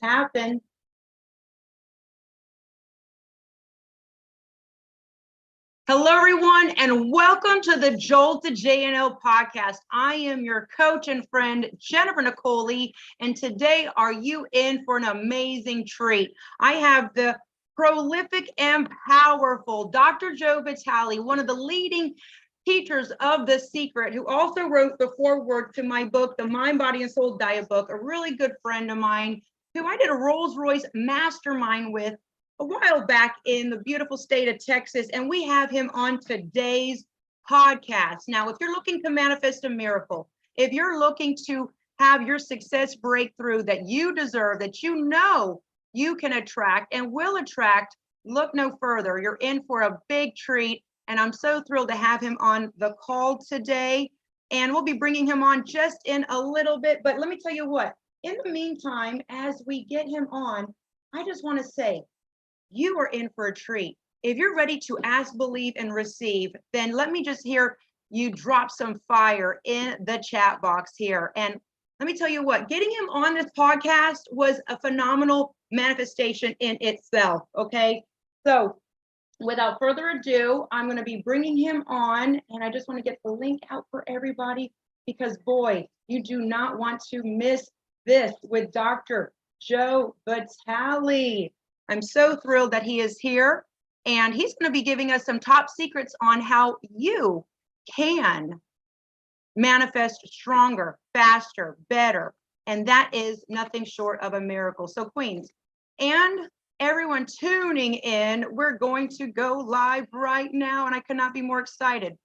happen. Hello, everyone, and welcome to the Jolt to JNL podcast. I am your coach and friend, Jennifer Nicole, and today are you in for an amazing treat? I have the prolific and powerful Dr. Joe Vitale, one of the leading teachers of The Secret, who also wrote the foreword to my book, The Mind, Body, and Soul Diet book, a really good friend of mine who I did a Rolls-Royce mastermind with a while back in the beautiful state of Texas, and we have him on today's podcast. Now, if you're looking to manifest a miracle, if you're looking to have your success breakthrough that you deserve, that you know you can attract and will attract, look no further. You're in for a big treat, and I'm so thrilled to have him on the call today. And we'll be bringing him on just in a little bit, but let me tell you what, in the meantime, as we get him on, I just want to say, you are in for a treat. If you're ready to ask, believe, and receive, then let me just hear you drop some fire in the chat box here. And let me tell you what, getting him on this podcast was a phenomenal manifestation in itself, okay? So without further ado, I'm going to be bringing him on, and I just want to get the link out for everybody because, boy, you do not want to miss this with Dr. Joe Vitale. I'm so thrilled that he is here, and he's going to be giving us some top secrets on how you can manifest stronger, faster, better, and that is nothing short of a miracle. So, Queens, and everyone tuning in, we're going to go live right now, and I could not be more excited.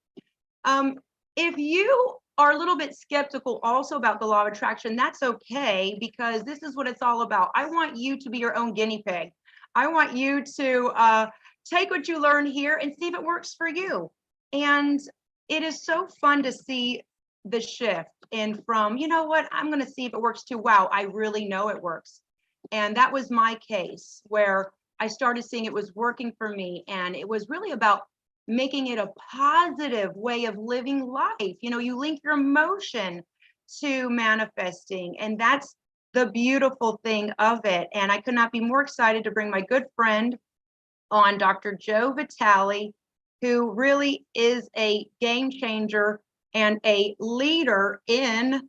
If you are a little bit skeptical also about the law of attraction, that's okay, because this is what it's all about. I want you to be your own guinea pig. I want you to take what you learn here and see if it works for you. And it is so fun to see the shift in from, you know what, I'm going to see if it works too. Wow, I really know it works. And that was my case where I started seeing it was working for me. And it was really about making it a positive way of living life. You know, you link your emotion to manifesting, and that's the beautiful thing of it. And I could not be more excited to bring my good friend on, Dr. Joe Vitale, who really is a game changer and a leader in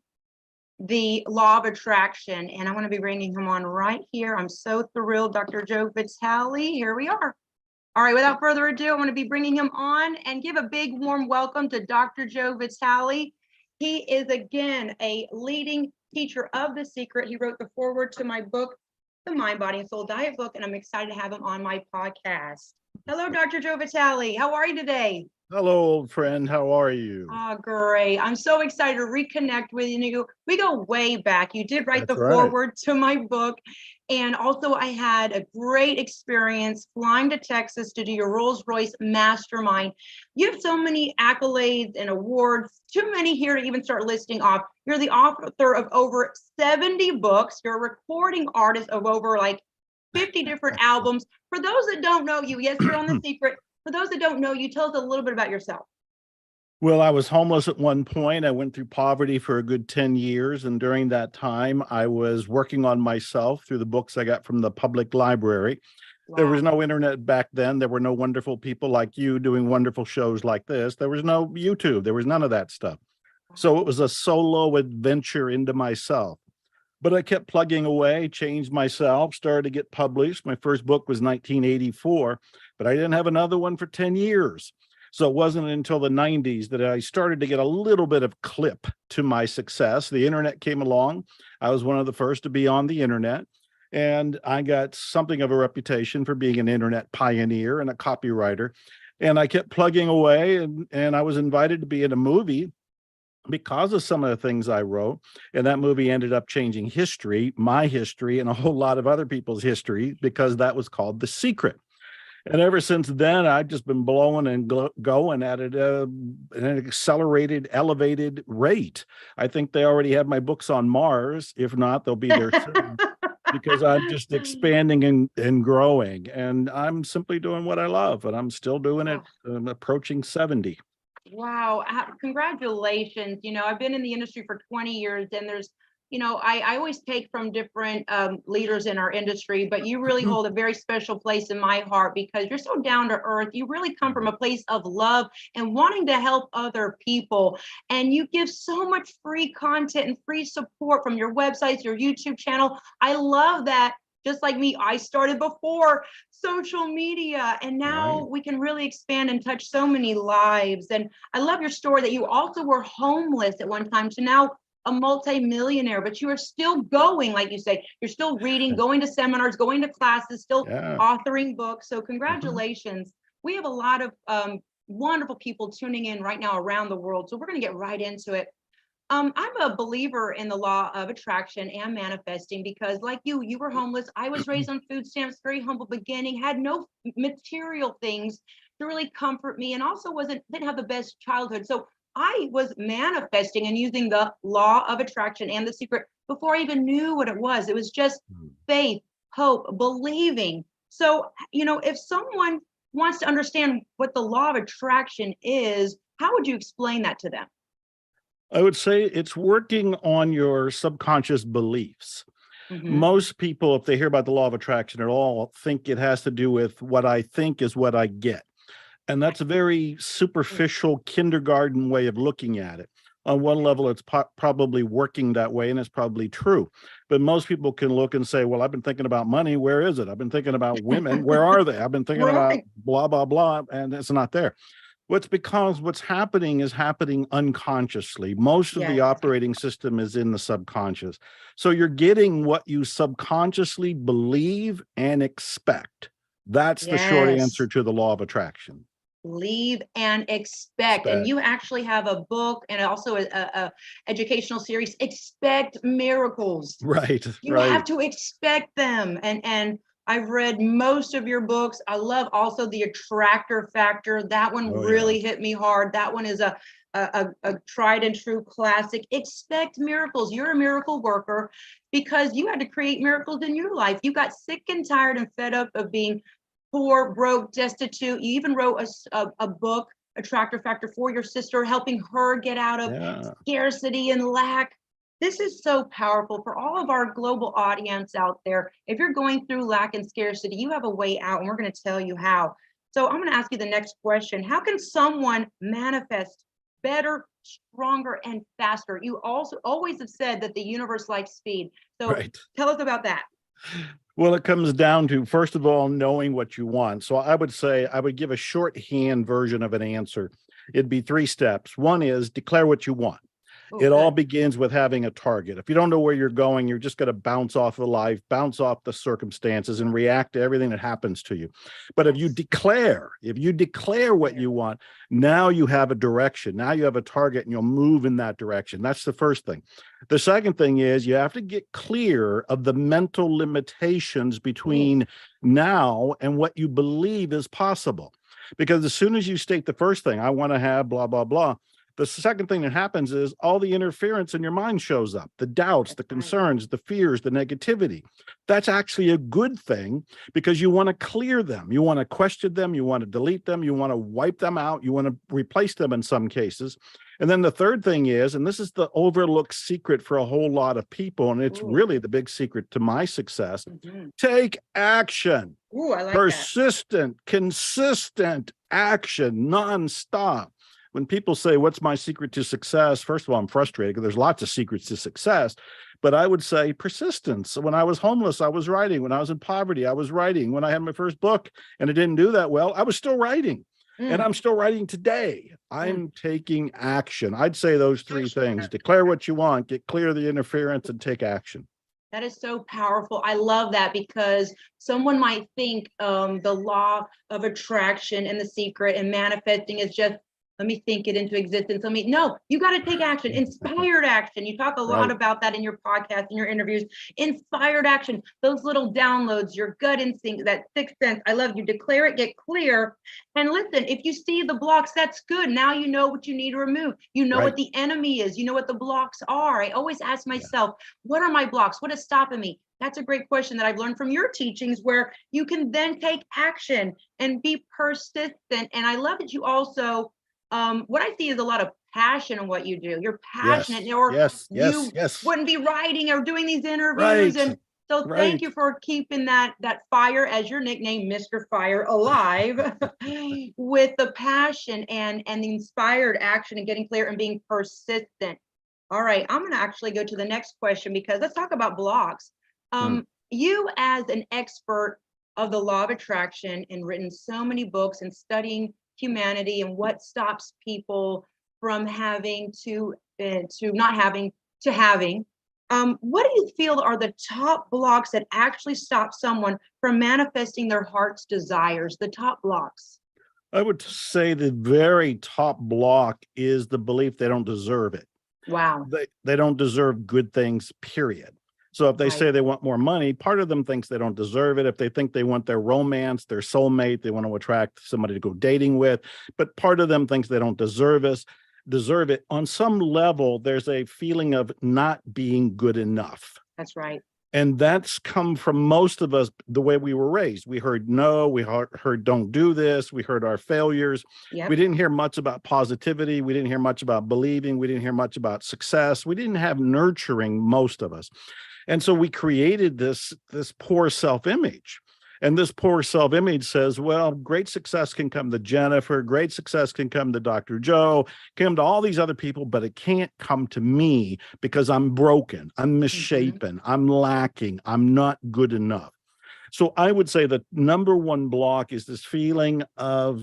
the law of attraction. And I want to be bringing him on right here. I'm so thrilled, Dr. Joe Vitale. Here we are. All right, without further ado, I want to be bringing him on and give a big warm welcome to Dr. Joe Vitale. He is, again, a leading teacher of The Secret. He wrote the foreword to my book, The Mind, Body, and Soul Diet book, and I'm excited to have him on my podcast. Hello, Dr. Joe Vitale. How are you today? Hello, old friend. How are you? Oh, great. I'm so excited to reconnect with you. We go way back. You did write That's the right. foreword to my book. And also I had a great experience flying to Texas to do your Rolls-Royce mastermind. You have so many accolades and awards, too many here to even start listing off. You're the author of over 70 books. You're a recording artist of over like 50 different albums. For those that don't know you, yes, you're on The Secret. For those that don't know you, tell us a little bit about yourself. Well, I was homeless at one point. I went through poverty for a good 10 years. And during that time, I was working on myself through the books I got from the public library. Wow. There was no internet back then. There were no wonderful people like you doing wonderful shows like this. There was no YouTube. There was none of that stuff. So it was a solo adventure into myself. But I kept plugging away, changed myself, started to get published. My first book was 1984, but I didn't have another one for 10 years. So it wasn't until the 90s that I started to get a little bit of clip to my success. The internet came along. I was one of the first to be on the internet. And I got something of a reputation for being an internet pioneer and a copywriter. And I kept plugging away, and I was invited to be in a movie because of some of the things I wrote. And that movie ended up changing history, my history, and a whole lot of other people's history, because that was called The Secret. And ever since then, I've just been blowing and going at it an accelerated, elevated rate. I think they already have my books on Mars. If not, they'll be there soon, because I'm just expanding and growing. And I'm simply doing what I love, and I'm still doing it. I'm approaching 70. Wow. Congratulations. You know, I've been in the industry for 20 years, and there's I always take from different leaders in our industry, but you really hold a very special place in my heart because you're so down to earth. You really come from a place of love and wanting to help other people. And you give so much free content and free support from your websites, your YouTube channel. I love that. Just like me, I started before social media, and now we can really expand and touch so many lives. And I love your story that you also were homeless at one time to now a multi-millionaire, but you are still going, like you say, you're still reading, going to seminars, going to classes, still authoring books. So congratulations. We have a lot of wonderful people tuning in right now around the world. So we're going to get right into it. I'm a believer in the law of attraction and manifesting because like you were homeless. I was raised on food stamps, very humble beginning, had no material things to really comfort me, and also didn't have the best childhood. So I was manifesting and using the law of attraction and the secret before I even knew what it was. It was just faith, hope, believing. So, if someone wants to understand what the law of attraction is, how would you explain that to them? I would say it's working on your subconscious beliefs. Most people, if they hear about the law of attraction at all, think it has to do with what I think is what I get. And that's a very superficial kindergarten way of looking at it. On one level, it's probably working that way, and it's probably true. But most people can look and say, well, I've been thinking about money. Where is it? I've been thinking about women. Where are they? I've been thinking about blah, blah, blah, and it's not there. What's because what's happening is happening unconsciously. Most of the operating system is in the subconscious. So you're getting what you subconsciously believe and expect. That's the short answer to the law of attraction. Believe and expect. And you actually have a book and also a educational series, Expect Miracles. Right. You have to expect them. And I've read most of your books. I love also the Attractor Factor. That one really hit me hard. That one is a tried and true classic. Expect miracles. You're a miracle worker because you had to create miracles in your life. You got sick and tired and fed up of being poor, broke, destitute. You even wrote a book, Attractor Factor, for your sister, helping her get out of scarcity and lack. This is so powerful for all of our global audience out there. If you're going through lack and scarcity, you have a way out, and we're going to tell you how. So I'm going to ask you the next question. How can someone manifest better, stronger, and faster? You also always have said that the universe likes speed. So tell us about that. Well, it comes down to, first of all, knowing what you want. So I would say I would give a shorthand version of an answer. It'd be 3 steps. One is declare what you want. It all begins with having a target. If you don't know where you're going, you're just going to bounce off of life, bounce off the circumstances, and react to everything that happens to you. But if you declare what you want, now you have a direction. Now you have a target, and you'll move in that direction. That's the first thing. The second thing is you have to get clear of the mental limitations between now and what you believe is possible. Because as soon as you state the first thing, I want to have blah, blah, blah, the second thing that happens is all the interference in your mind shows up, the doubts, the concerns, the fears, the negativity. That's actually a good thing because you want to clear them. You want to question them. You want to delete them. You want to wipe them out. You want to replace them in some cases. And then the third thing is, and this is the overlooked secret for a whole lot of people, and it's really the big secret to my success, take action. I like persistent, consistent action, nonstop. When people say, what's my secret to success? First of all, I'm frustrated because there's lots of secrets to success, but I would say persistence. When I was homeless, I was writing. When I was in poverty, I was writing. When I had my first book and it didn't do that well, I was still writing. And I'm still writing today. I'm taking action. I'd say those 3 things. Declare what you want, get clear of the interference, and take action. That is so powerful. I love that because someone might think the law of attraction and the secret and manifesting is just, let me think it into existence. No, you got to take action, inspired action. You talk a lot about that in your podcast, in your interviews, inspired action, those little downloads, your gut instinct, that 6th sense. I love you. Declare it, get clear. And listen, if you see the blocks, that's good. Now you know what you need to remove. You know what the enemy is. You know what the blocks are. I always ask myself, what are my blocks? What is stopping me? That's a great question that I've learned from your teachings where you can then take action and be persistent. And I love that you also, what I see is a lot of passion in what you do. You're Yes, passionate, or yes, yes, you yes. wouldn't be writing or doing these interviews. Right, And so thank right. you for keeping that fire, as your nickname, Mr. Fire, alive with the passion and the inspired action and getting clear and being persistent. All right, I'm going to actually go to the next question, because let's talk about blocks. Mm. You, as an expert of the law of attraction and written so many books and studying humanity and what stops people from having to not having to having, what do you feel are the top blocks that actually stop someone from manifesting their heart's desires? The top blocks. I would say the very top block is the belief they don't deserve it. Wow. They don't deserve good things, period. So if they Right. say they want more money, part of them thinks they don't deserve it. If they think they want their romance, their soulmate, they want to attract somebody to go dating with, but part of them thinks they don't deserve it. On some level, there's a feeling of not being good enough. That's right. And that's come from most of us the way we were raised. We heard no, we heard don't do this, we heard our failures. Yep. We didn't hear much about positivity. We didn't hear much about believing. We didn't hear much about success. We didn't have nurturing, most of us. And so we created this poor self-image. And this poor self-image says, well, great success can come to Jennifer, great success can come to Dr. Joe, come to all these other people, but it can't come to me because I'm broken, I'm misshapen, I'm lacking, I'm not good enough. So I would say the number one block is this feeling of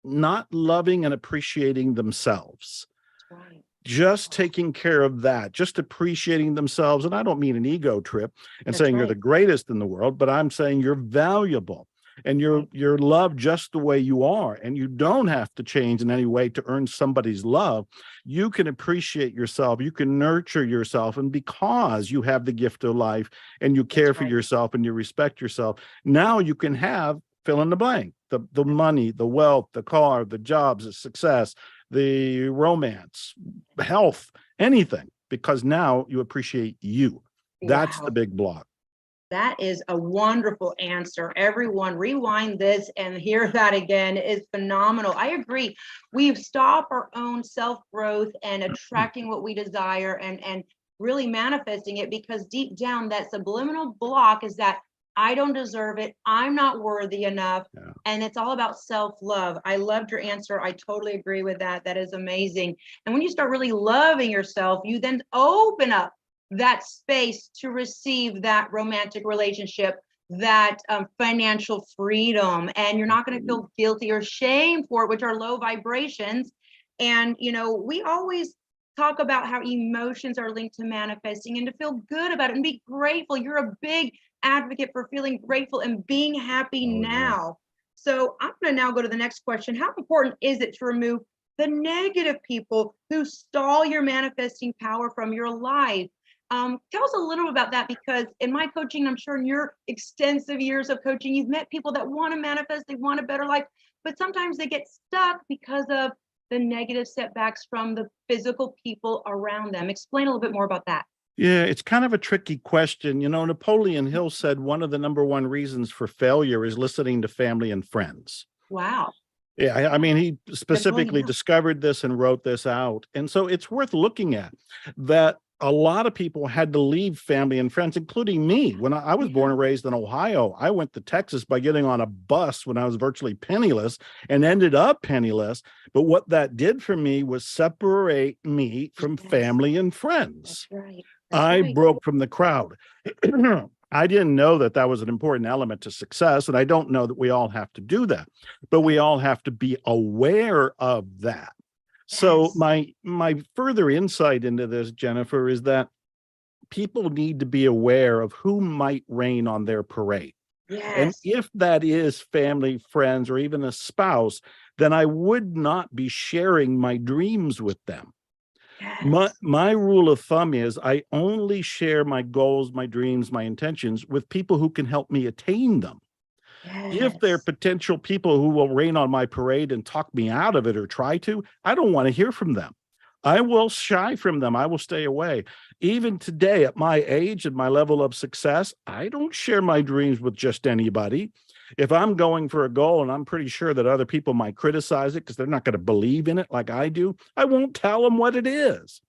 not loving and appreciating themselves. That's right. Just taking care of that, just appreciating themselves. And I don't mean an ego trip and That's saying you're right. the greatest in the world, but I'm saying you're valuable and you're loved just the way you are. And you don't have to change in any way to earn somebody's love. You can appreciate yourself. You can nurture yourself. And because you have the gift of life and you care for yourself and you respect yourself, now you can have fill in the blank, the money, the wealth, the car, the jobs, the success, the romance, health, anything, because now you appreciate you. That's the big block. That is a wonderful answer. Everyone, rewind this and hear that again. It's phenomenal. I agree. We stop our own self-growth and attracting what we desire and really manifesting it, because deep down, that subliminal block is that I don't deserve it. I'm not worthy enough. Yeah. And it's all about self-love. I loved your answer. I totally agree with that. That is amazing. And when you start really loving yourself, you then open up that space to receive that romantic relationship, that financial freedom, and you're not going to feel guilty or shame for it, which are low vibrations. And, you know, we always talk about how emotions are linked to manifesting, and to feel good about it and be grateful. You're a big advocate for feeling grateful and being happy now. So I'm going to now go to the next question. How important is it to remove the negative people who stall your manifesting power from your life? Tell us a little about that, because in my coaching, I'm sure in your extensive years of coaching, you've met people that want to manifest, they want a better life, but sometimes they get stuck because of the negative setbacks from the physical people around them. Explain a little bit more about that. Yeah, it's kind of a tricky question. You know, Napoleon Hill said one of the number one reasons for failure is listening to family and friends. Wow. Yeah, I mean, he specifically discovered this and wrote this out. And so it's worth looking at that. A lot of people had to leave family and friends, including me. When I was born and raised in Ohio, I went to Texas by getting on a bus when I was virtually penniless and ended up penniless. But what that did for me was separate me from family and friends. That's right. I broke from the crowd. I didn't know that that was an important element to success. And I don't know that we all have to do that, but we all have to be aware of that. So my further insight into this, Jennifer, is that people need to be aware of who might rain on their parade. And if that is family, friends, or even a spouse, then I would not be sharing my dreams with them. My rule of thumb is I only share my goals, my dreams, my intentions with people who can help me attain them. If they're potential people who will rain on my parade and talk me out of it or try to, I don't want to hear from them. I will shy from them. I will stay away. Even today, at my age and my level of success, I don't share my dreams with just anybody. If I'm going for a goal and I'm pretty sure that other people might criticize it because they're not going to believe in it like I do, I won't tell them what it is.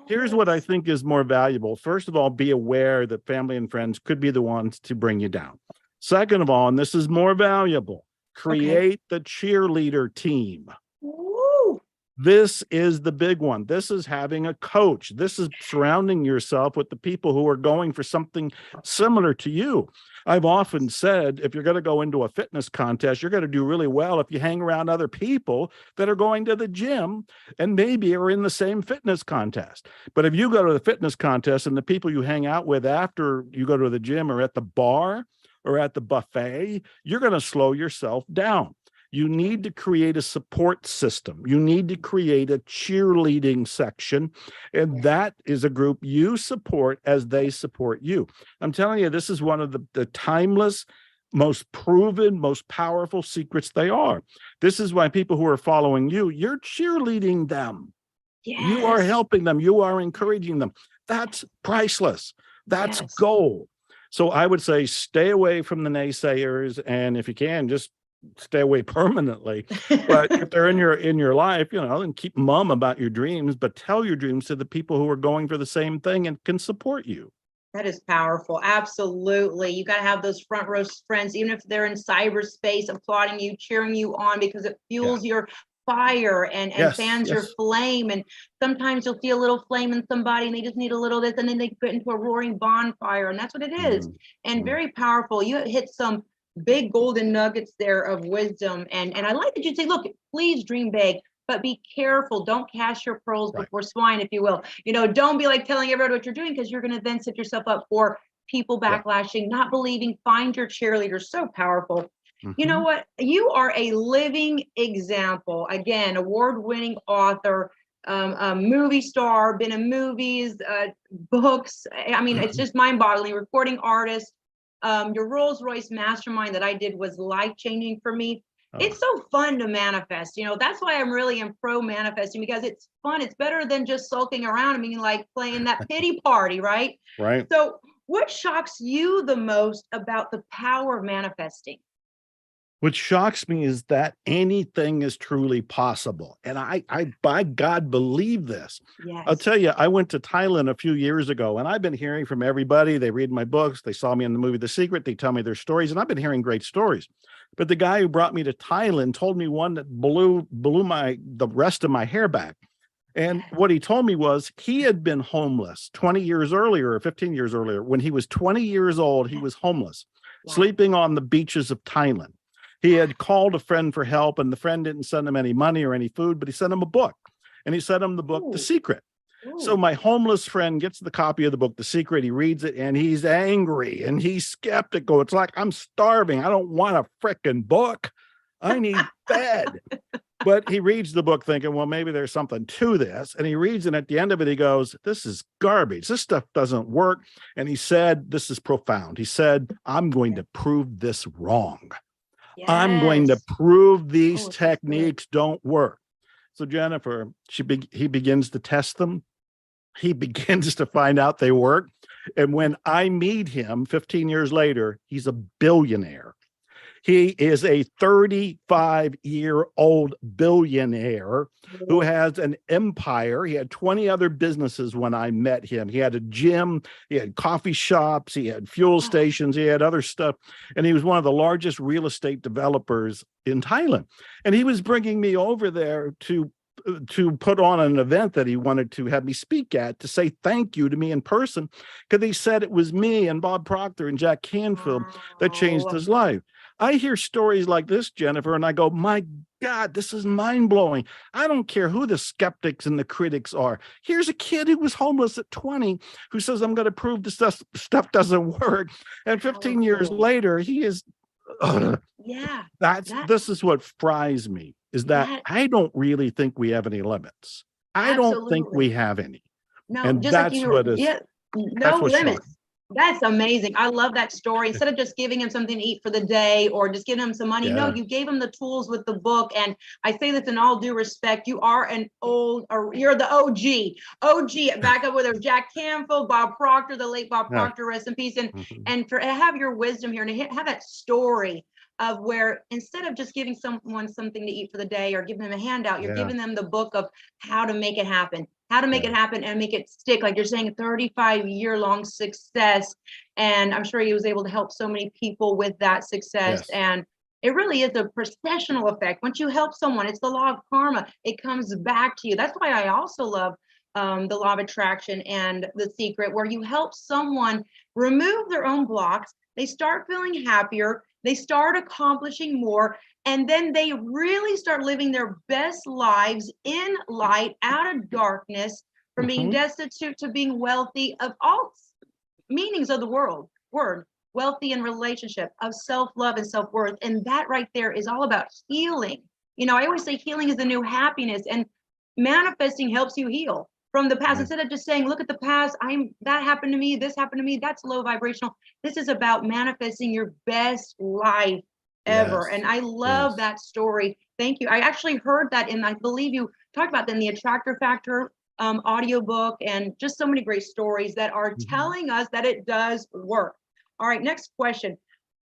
Here's what I think is more valuable. First of all, be aware that family and friends could be the ones to bring you down. Second of all, and this is more valuable, create the cheerleader team. Woo. This is the big one. This is having a coach. This is surrounding yourself with the people who are going for something similar to you. I've often said, if you're going to go into a fitness contest, you're going to do really well if you hang around other people that are going to the gym and maybe are in the same fitness contest. But if you go to the fitness contest and the people you hang out with after you go to the gym are at the bar or at the buffet, you're going to slow yourself down. You need to create a support system. You need to create a cheerleading section. And that is a group you support as they support you. I'm telling you, this is one of the timeless, most proven, most powerful secrets they are. This is why people who are following you, you're cheerleading them. Yes. You are helping them. You are encouraging them. That's priceless. That's gold. So I would say stay away from the naysayers. And if you can, just stay away permanently. But if they're in your life, then keep mum about your dreams, but tell your dreams to the people who are going for the same thing and can support you. That is powerful. Absolutely. You got to have those front row friends, even if they're in cyberspace, applauding you, cheering you on, because it fuels your fire and fans your flame. And sometimes you'll feel a little flame in somebody and they just need a little this, and then they get into a roaring bonfire. And that's what it is. And very powerful. You hit some big golden nuggets there of wisdom. And I like that you say, look, please dream big, but be careful. Don't cast your pearls before swine, if you will. Don't be like telling everyone what you're doing, because you're going to then set yourself up for people backlashing, not believing. Find your cheerleaders. So powerful. You know what? You are a living example. Again, award-winning author, a movie star, been in movies, books. I mean, it's just mind-boggling. Recording artist. Your Rolls Royce mastermind that I did was life-changing for me. It's so fun to manifest. That's why I'm really in pro manifesting, because it's fun. It's better than just sulking around. I mean, like playing that pity party, right? Right. So what shocks you the most about the power of manifesting? What shocks me is that anything is truly possible. And I by God, believe this. Yes. I'll tell you, I went to Thailand a few years ago, and I've been hearing from everybody. They read my books. They saw me in the movie The Secret. They tell me their stories, and I've been hearing great stories. But the guy who brought me to Thailand told me one that blew the rest of my hair back. And what he told me was he had been homeless 20 years earlier or 15 years earlier. When he was 20 years old, he was homeless, sleeping on the beaches of Thailand. He had called a friend for help, and the friend didn't send him any money or any food, but he sent him a book, and he sent him the book, The Secret. So my homeless friend gets the copy of the book, The Secret. He reads it, and he's angry, and he's skeptical. It's like, I'm starving. I don't want a frickin' book. I need fed. But he reads the book thinking, well, maybe there's something to this. And he reads, and at the end of it, he goes, this is garbage. This stuff doesn't work. And he said, this is profound. He said, I'm going to prove this wrong. Yes. I'm going to prove these techniques don't work. So Jennifer, he begins to test them. He begins to find out they work. And when I meet him 15 years later, he's a billionaire. He is a 35-year-old billionaire who has an empire. He had 20 other businesses when I met him. He had a gym, he had coffee shops, he had fuel stations, he had other stuff. And he was one of the largest real estate developers in Thailand. And he was bringing me over there to put on an event that he wanted to have me speak at, to say thank you to me in person, because he said it was me and Bob Proctor and Jack Canfield that changed his life. I hear stories like this, Jennifer, and I go, my God, this is mind-blowing. I don't care who the skeptics and the critics are. Here's a kid who was homeless at 20 who says, I'm going to prove this stuff doesn't work. And 15 years later, he is... This is what fries me, is that I don't really think we have any limits. I don't think we have any. No, and just that's like what is no limits. That's amazing. I love that story. Instead of just giving him something to eat for the day or just giving him some money, no, Yeah. you gave him the tools with the book. And I say this in all due respect, you are you're the OG, back up with her, Jack Canfield, Bob Proctor, the late Bob Yeah. Proctor, rest in peace. And Mhm. and to have your wisdom here and to have that story of where instead of just giving someone something to eat for the day or giving them a handout, you're Yeah. giving them the book of how to make it happen, how to make Yeah. it happen and make it stick. Like you're saying, 35-year-long success. And I'm sure he was able to help so many people with that success. Yes. And it really is a processional effect. Once you help someone, it's the law of karma. It comes back to you. That's why I also love the law of attraction and the secret, where you help someone remove their own blocks. They start feeling happier. They start accomplishing more. And then they really start living their best lives in light, out of darkness, from being Hmm. destitute to being wealthy, of all meanings of the word, wealthy in relationship, of self-love and self-worth. And that right there is all about healing. I always say healing is the new happiness, and manifesting helps you heal from the past. Yeah. Instead of just saying, look at the past, that happened to me, this happened to me, that's low vibrational. This is about manifesting your best life ever. Yes. And I love Yes. that story. Thank you. I actually heard that, and I believe you talked about that in the Attractor Factor audiobook, and just so many great stories that are Mhm. telling us that it does work. All right, next question.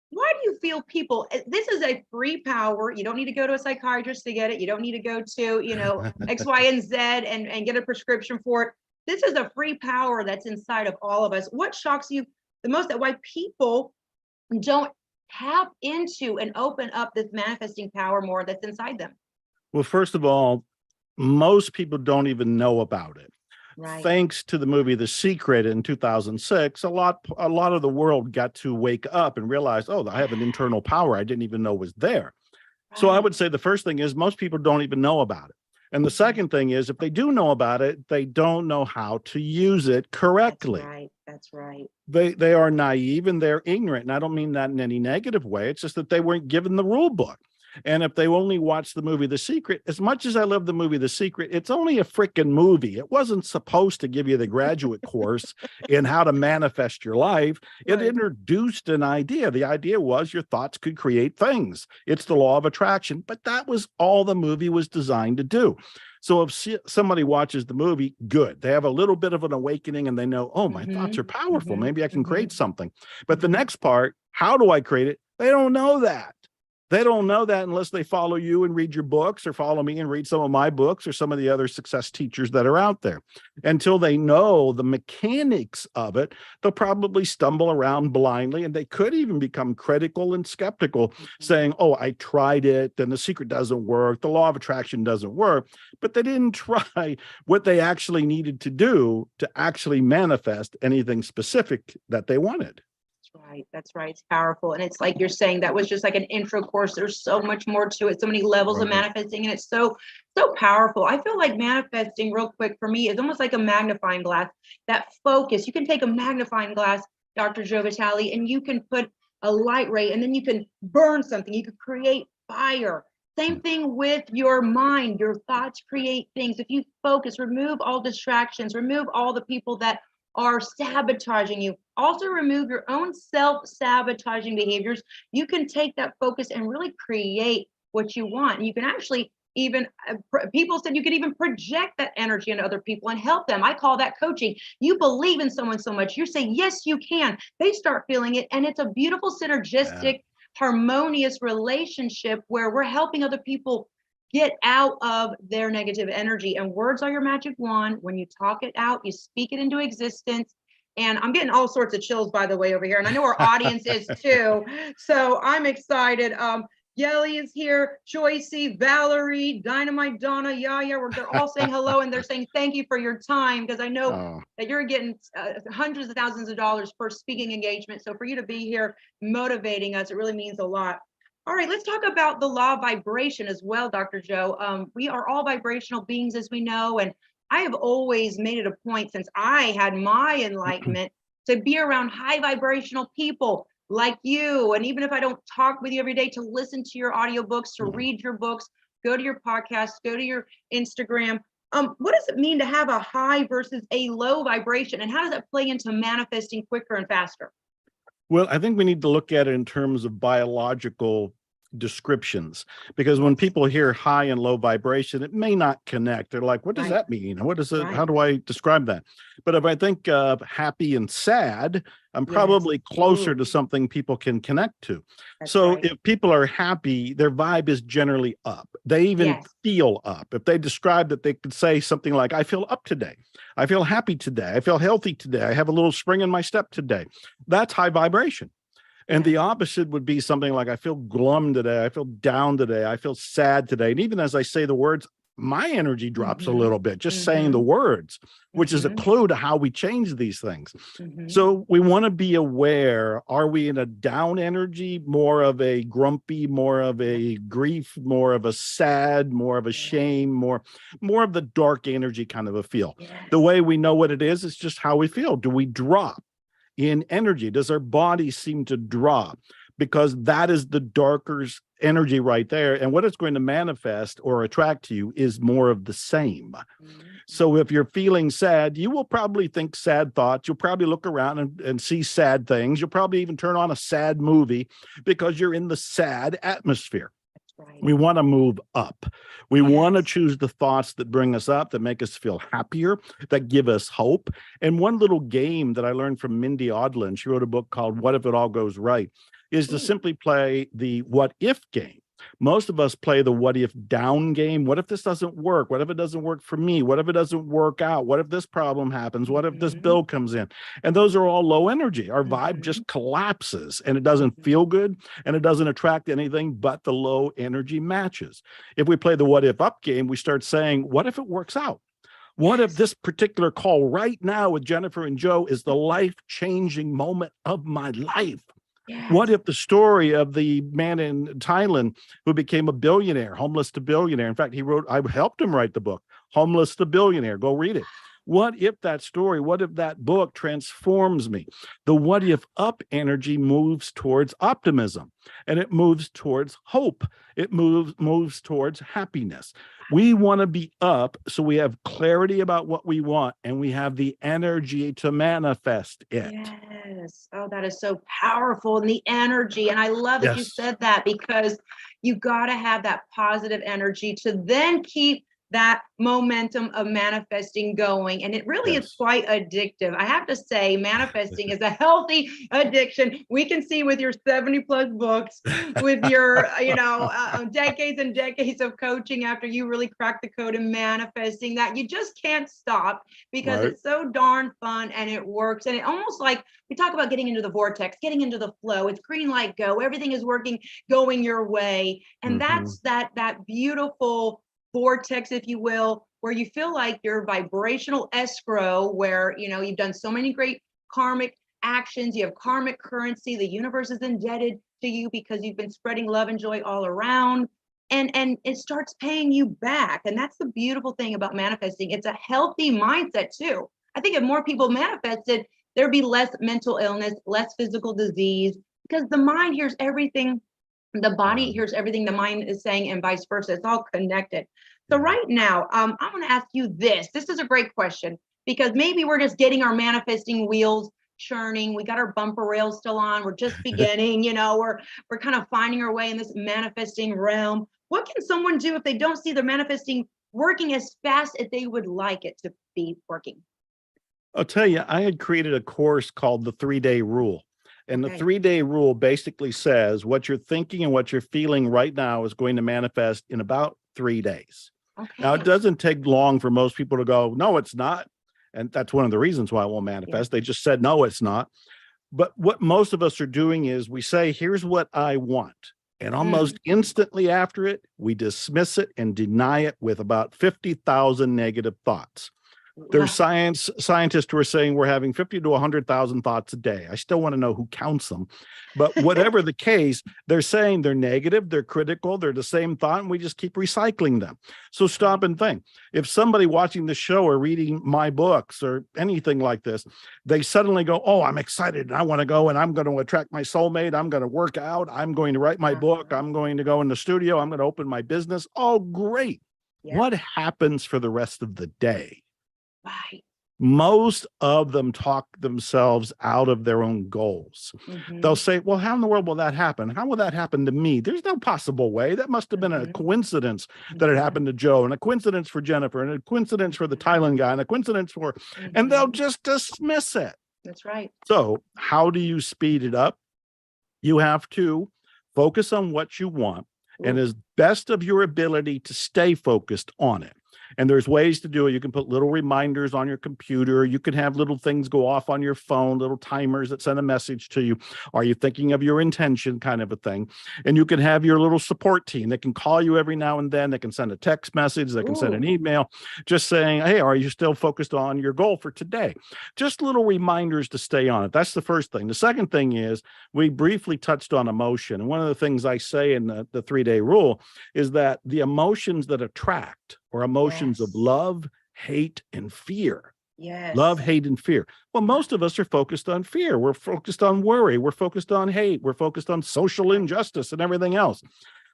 Why do you feel people, this is a free power. You don't need to go to a psychiatrist to get it. You don't need to go to, X, Y, and Z and get a prescription for it. This is a free power that's inside of all of us. What shocks you the most, that why people don't tap into and open up this manifesting power more that's inside them? Well, first of all, most people don't even know about it. Right. Thanks to the movie The Secret in 2006, a lot of the world got to wake up and realize, oh, I have an internal power I didn't even know was there. So I Right. would say the first thing is most people don't even know about it. And the second thing is, if they do know about it, they don't know how to use it That's correctly. right. That's right. They are naive and they're ignorant. And I don't mean that in any negative way. It's just that they weren't given the rule book. And if they only watched the movie The Secret, as much as I love the movie The Secret, it's only a freaking movie. It wasn't supposed to give you the graduate course in how to manifest your life. It Right. introduced an idea. The idea was your thoughts could create things. It's the law of attraction, but that was all the movie was designed to do. So if somebody watches the movie, good. They have a little bit of an awakening and they know, oh, my thoughts Mm-hmm. are powerful. Mm-hmm. Maybe I can Mm-hmm. create something. But the Mm-hmm. next part, how do I create it? They don't know that. They don't know that unless they follow you and read your books, or follow me and read some of my books, or some of the other success teachers that are out there. Until they know the mechanics of it, they'll probably stumble around blindly, and they could even become critical and skeptical, saying, oh, I tried it, and the secret doesn't work, the law of attraction doesn't work. But they didn't try what they actually needed to do to actually manifest anything specific that they wanted. That's right. That's right. It's powerful. And it's like you're saying, that was just like an intro course. There's so much more to it, so many levels of Right. manifesting, and it's so powerful. I feel like manifesting, real quick, for me, is almost like a magnifying glass. That focus. You can take a magnifying glass, Dr. Joe Vitale, and you can put a light ray, and then you can burn something. You could create fire. Same thing with your mind. Your thoughts create things. If you focus, remove all distractions, remove all the people that are sabotaging you. Also remove your own self-sabotaging behaviors. You can take that focus and really create what you want. And you can actually even, people said you could even project that energy into other people and help them. I call that coaching. You believe in someone so much, you're saying, yes, you can. They start feeling it. And it's a beautiful, Yeah. synergistic, harmonious relationship where we're helping other people get out of their negative energy. And words are your magic wand. When you talk it out, you speak it into existence. And I'm getting all sorts of chills, by the way, over here. And I know our audience is too. So I'm excited. Yelly is here, Joycey, Valerie, Dynamite Donna, Yaya. They're all saying hello, and they're saying thank you for your time, because I know Oh, that you're getting hundreds of thousands of dollars per speaking engagement. So for you to be here motivating us, it really means a lot. All right, let's talk about the law of vibration as well, Dr. Joe. We are all vibrational beings, as we know, and I have always made it a point since I had my enlightenment to be around high vibrational people like you. And even if I don't talk with you every day, to listen to your audiobooks, to read your books, go to your podcast, go to your Instagram, What does it mean to have a high versus a low vibration, and how does that play into manifesting quicker and faster? Well, I think we need to look at it in terms of biological descriptions, because when people hear high and low vibration, it may not connect. They're like, what does Right. that mean? What is it? Right. How do I describe that? But if I think of happy and sad, I'm Yes. probably closer Ooh. to something people can connect to. That's So right. if people are happy, their vibe is generally up. They even Yes. feel up. If they describe that, they could say something like, I feel up today. I feel happy today. I feel healthy today. I have a little spring in my step today. That's high vibration. And the opposite would be something like, I feel glum today. I feel down today. I feel sad today. And even as I say the words, my energy drops a little bit, just saying the words, which is a clue to how we change these things. So we want to be aware, are we in a down energy, more of a grumpy, more of a grief, more of a sad, more of a shame, more of the dark energy kind of a feel? The way we know what it is just how we feel. Do we drop in energy? Does our body seem to drop? Because that is the darker energy right there. And what it's going to manifest or attract to you is more of the same. So if you're feeling sad, you will probably think sad thoughts. You'll probably look around and see sad things. You'll probably even turn on a sad movie because you're in the sad atmosphere. Right. We want to move up. We want to choose the thoughts that bring us up, that make us feel happier, that give us hope. And one little game that I learned from Mindy Audlin, she wrote a book called What If It All Goes Right, is to simply play the what if game. Most of us play the what if down game. What if this doesn't work? What if it doesn't work for me? What if it doesn't work out? What if this problem happens? What if this bill comes in? And those are all low energy. Our vibe just collapses and it doesn't feel good and it doesn't attract anything but the low energy matches. If we play the what if up game, we start saying, what if it works out? What if this particular call right now with Jennifer and Joe is the life-changing moment of my life? What if the story of the man in Thailand who became a billionaire, homeless to billionaire? In fact, I helped him write the book, Homeless to Billionaire. Go read it. What if that story, what if that book transforms me? The what if up energy moves towards optimism and it moves towards hope. It moves towards happiness. We want to be up so we have clarity about what we want and we have the energy to manifest it. Yes. Oh, that is so powerful. And the energy. And I love that you said that, because you got to have that positive energy to then keep that momentum of manifesting going. And it really is quite addictive. I have to say, manifesting is a healthy addiction. We can see with your 70 plus books, with your, decades and decades of coaching after you really cracked the code in manifesting, that you just can't stop because it's so darn fun and it works. And it almost like we talk about getting into the vortex, getting into the flow. It's green light, go. Everything is working, going your way. And that's that beautiful vortex, if you will, where you feel like your vibrational escrow, where you've done so many great karmic actions, you have karmic currency, the universe is indebted to you because you've been spreading love and joy all around, and it starts paying you back. And that's the beautiful thing about manifesting. It's a healthy mindset too. I think if more people manifested, there'd be less mental illness, less physical disease, because the mind hears everything. The body hears everything the mind is saying, and vice versa. It's all connected. So right now, I'm going to ask you this. This is a great question, because maybe we're just getting our manifesting wheels churning. We got our bumper rails still on. We're just beginning, we're kind of finding our way in this manifesting realm. What can someone do if they don't see their manifesting working as fast as they would like it to be working? I'll tell you, I had created a course called the 3-Day Rule. And the 3-Day Rule basically says what you're thinking and what you're feeling right now is going to manifest in about 3 days. Now, it doesn't take long for most people to go, no, it's not. And that's one of the reasons why it won't manifest. They just said, no, it's not. But what most of us are doing is we say, here's what I want. And almost instantly after it, we dismiss it and deny it with about 50,000 negative thoughts. There's scientists who are saying we're having 50 to 100,000 thoughts a day. I still want to know who counts them. But whatever the case, they're saying they're negative, they're critical, they're the same thought, and we just keep recycling them. So stop and think. If somebody watching the show or reading my books or anything like this, they suddenly go, oh, I'm excited and I want to go and I'm going to attract my soulmate. I'm going to work out. I'm going to write my book. I'm going to go in the studio. I'm going to open my business. Oh, great. what happens for the rest of the day? Right. Most of them talk themselves out of their own goals. They'll say, well, how in the world will that happen? How will that happen to me? There's no possible way. That must have been a coincidence that it happened to Joe, and a coincidence for Jennifer, and a coincidence for the Thailand guy, and a coincidence for, and they'll just dismiss it. That's right. So how do you speed it up? You have to focus on what you want, and as best of your ability to stay focused on it. And there's ways to do it. You can put little reminders on your computer. You can have little things go off on your phone, little timers that send a message to you. Are you thinking of your intention, kind of a thing? And you can have your little support team that can call you every now and then. They can send a text message. They can send an email just saying, hey, are you still focused on your goal for today? Just little reminders to stay on it. That's the first thing. The second thing is we briefly touched on emotion. And one of the things I say in the 3-day rule is that the emotions that attract or emotions of love, hate, and fear. Love, hate, and fear. Well, most of us are focused on fear. We're focused on worry. We're focused on hate. We're focused on social injustice and everything else.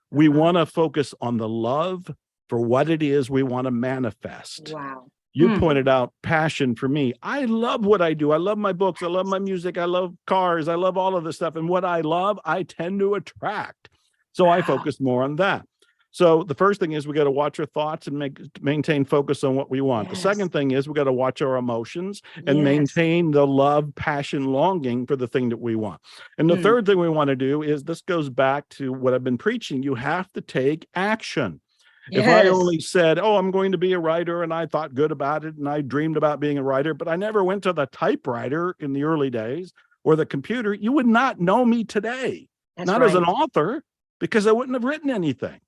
We want to focus on the love for what it is we want to manifest. Wow. You pointed out passion for me. I love what I do. I love my books. I love my music. I love cars. I love all of this stuff. And what I love, I tend to attract. So I focus more on that. So the first thing is we got to watch our thoughts and maintain focus on what we want. The second thing is we got to watch our emotions and maintain the love, passion, longing for the thing that we want. And the third thing we want to do is, this goes back to what I've been preaching. You have to take action. If I only said, oh, I'm going to be a writer, and I thought good about it, and I dreamed about being a writer, but I never went to the typewriter in the early days or the computer, you would not know me today. Not as an author, because I wouldn't have written anything.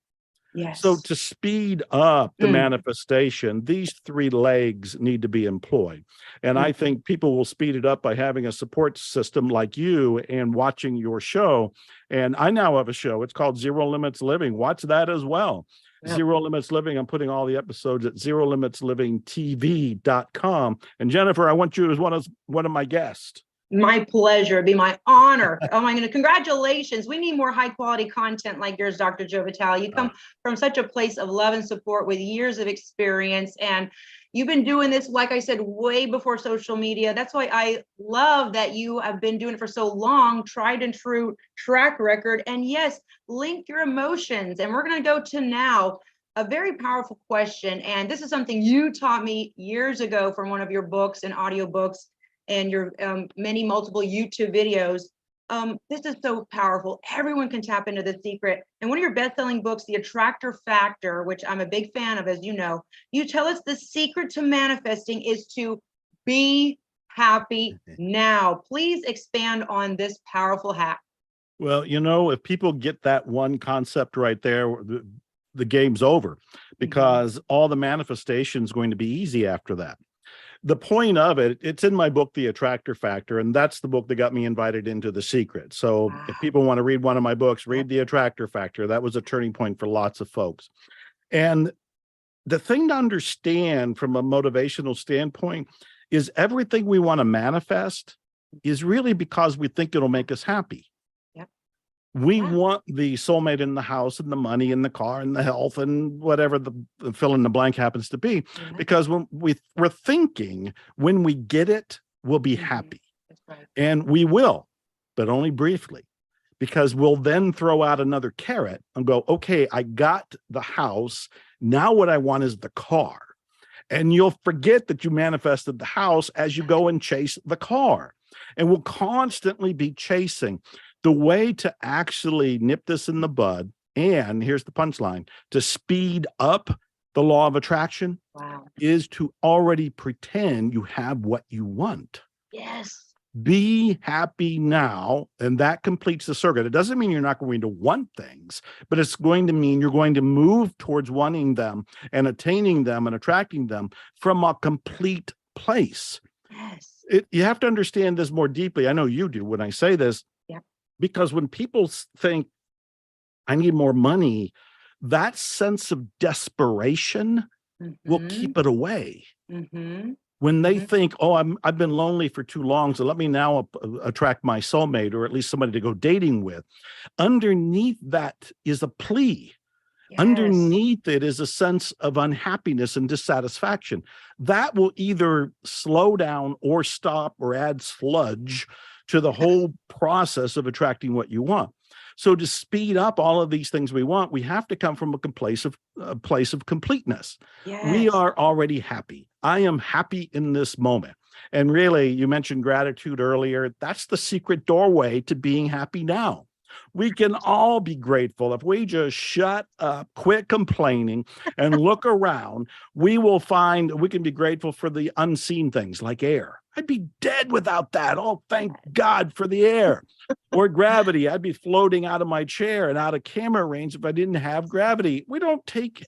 So to speed up the manifestation, these 3 legs need to be employed. And I think people will speed it up by having a support system like you and watching your show. And I now have a show. It's called Zero Limits Living. Watch that as well. Zero Limits Living. I'm putting all the episodes at zerolimitslivingtv.com. And Jennifer, I want you as one of my guests. My pleasure. It'd be my honor. Oh my goodness. Congratulations. We need more high quality content like yours, Dr. Joe Vitale. You come from such a place of love and support with years of experience. And you've been doing this, like I said, way before social media. That's why I love that you have been doing it for so long, tried and true track record. And yes, link your emotions. And we're going to go to now a very powerful question. And this is something you taught me years ago from one of your books and audiobooks and your multiple YouTube videos. This is so powerful. Everyone can tap into the secret. And one of your best-selling books, The Attractor Factor, which I'm a big fan of, as you know, you tell us the secret to manifesting is to be happy now. Please expand on this powerful hack. Well, you know, if people get that one concept right there, the game's over, because all the manifestation is going to be easy after that. The point of it, it's in my book, The Attractor Factor, and that's the book that got me invited into The Secret. So if people want to read one of my books, read The Attractor Factor. That was a turning point for lots of folks. And the thing to understand from a motivational standpoint is everything we want to manifest is really because we think it'll make us happy. We want the soulmate in the house and the money and the car and the health and whatever the fill in the blank happens to be, because when we're thinking when we get it, we'll be happy. And we will, but only briefly, because we'll then throw out another carrot and go, okay, I got the house. Now what I want is the car. And you'll forget that you manifested the house as you go and chase the car. And we'll constantly be chasing. The way to actually nip this in the bud, and here's the punchline, to speed up the law of attraction is to already pretend you have what you want. Be happy now, and that completes the circuit. It doesn't mean you're not going to want things, but it's going to mean you're going to move towards wanting them and attaining them and attracting them from a complete place. You have to understand this more deeply. I know you do when I say this. Because when people think, I need more money, that sense of desperation will keep it away. When they think, oh, I've been lonely for too long, so let me now attract my soulmate, or at least somebody to go dating with. Underneath that is a plea. Yes. Underneath it is a sense of unhappiness and dissatisfaction. That will either slow down or stop or add sludge to the whole process of attracting what you want. So to speed up all of these things we want, we have to come from a place of completeness. We Yes. are already happy. I am happy in this moment. And really, you mentioned gratitude earlier. That's the secret doorway to being happy now. We can all be grateful. If we just shut up, quit complaining, and look around, we will find we can be grateful for the unseen things like air. I'd be dead without that. Oh, thank God for the air. Or gravity. I'd be floating out of my chair and out of camera range if I didn't have gravity. We don't take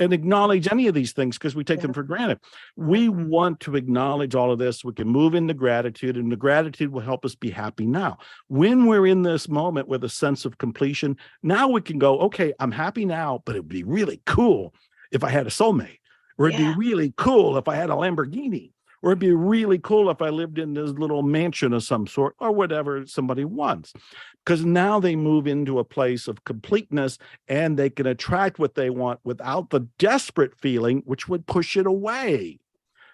and acknowledge any of these things because we take them for granted. We want to acknowledge all of this. We can move into gratitude, and the gratitude will help us be happy now. When we're in this moment with a sense of completion, now we can go, okay, I'm happy now, but it'd be really cool if I had a soulmate, or it'd be really cool if I had a Lamborghini, or it'd be really cool if I lived in this little mansion of some sort, or whatever somebody wants. Because now they move into a place of completeness and they can attract what they want without the desperate feeling, which would push it away.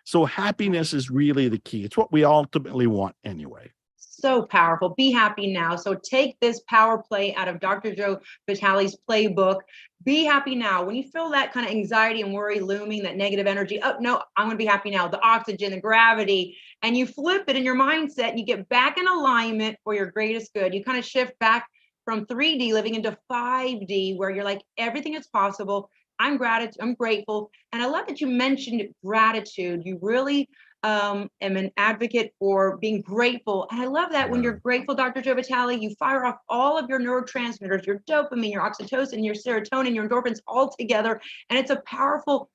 So happiness is really the key. It's what we ultimately want anyway. So powerful. Be happy now. So take this power play out of Dr. Joe Vitale's playbook. Be happy now. When you feel that kind of anxiety and worry looming, that negative energy, oh, no, I'm going to be happy now. The oxygen, the gravity, and you flip it in your mindset and you get back in alignment for your greatest good. You kind of shift back from 3D living into 5D, where you're like, everything is possible. I'm grateful. And I love that you mentioned gratitude. You really am an advocate for being grateful. And I love that when you're grateful, Dr. Joe Vitale, you fire off all of your neurotransmitters, your dopamine, your oxytocin, your serotonin, your endorphins all together. And it's a powerful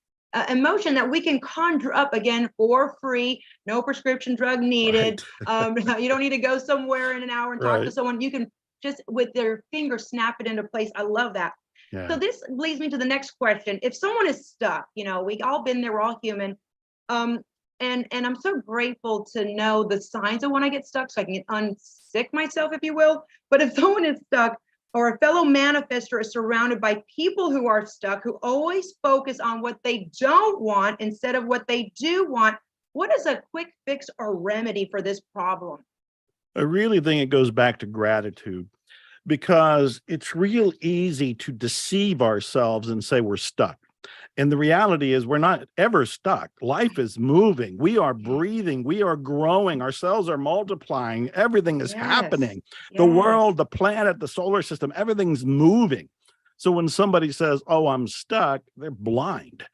emotion that we can conjure up again for free. No prescription drug needed. You don't need to go somewhere in an hour and talk to someone. You can just with their finger snap it into place. I love that. So this leads me to the next question. If someone is stuck, we all been there, we're all human. And I'm so grateful to know the signs of when I get stuck so I can unsick myself, if you will. But if someone is stuck, or a fellow manifester is surrounded by people who are stuck, who always focus on what they don't want instead of what they do want, what is a quick fix or remedy for this problem? I really think it goes back to gratitude, because it's real easy to deceive ourselves and say we're stuck. And the reality is we're not ever stuck. Life is moving. We are breathing. We are growing. Our cells are multiplying. Everything is happening. The world, the planet, the solar system, everything's moving. So when somebody says, oh, I'm stuck, they're blind.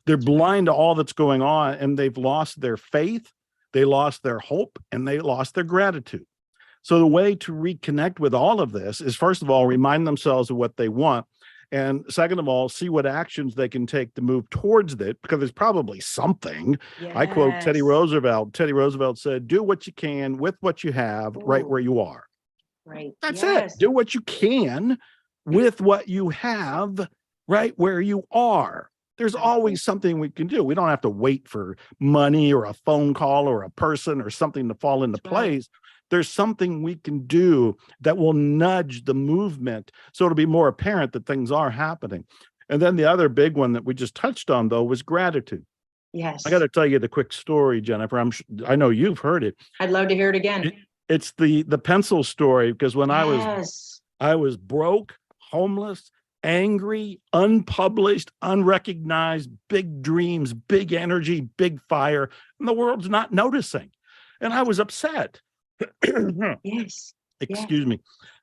They're blind to all that's going on, and they've lost their faith, they lost their hope, and they lost their gratitude. So the way to reconnect with all of this is, first of all, remind themselves of what they want. And second of all, see what actions they can take to move towards it, because there's probably something. I quote Teddy Roosevelt. Teddy Roosevelt said, do what you can with what you have right where you are. Right. That's it. Do what you can with what you have right where you are. There's always something we can do. We don't have to wait for money or a phone call or a person or something to fall into place. There's something we can do that will nudge the movement so it'll be more apparent that things are happening. And then the other big one that we just touched on, though, was gratitude. Yes. I got to tell you the quick story, Jennifer. I know you've heard it. I'd love to hear it again. It's the pencil story, because when I was broke, homeless, angry, unpublished, unrecognized, big dreams, big energy, big fire, and the world's not noticing. And I was upset. Excuse me.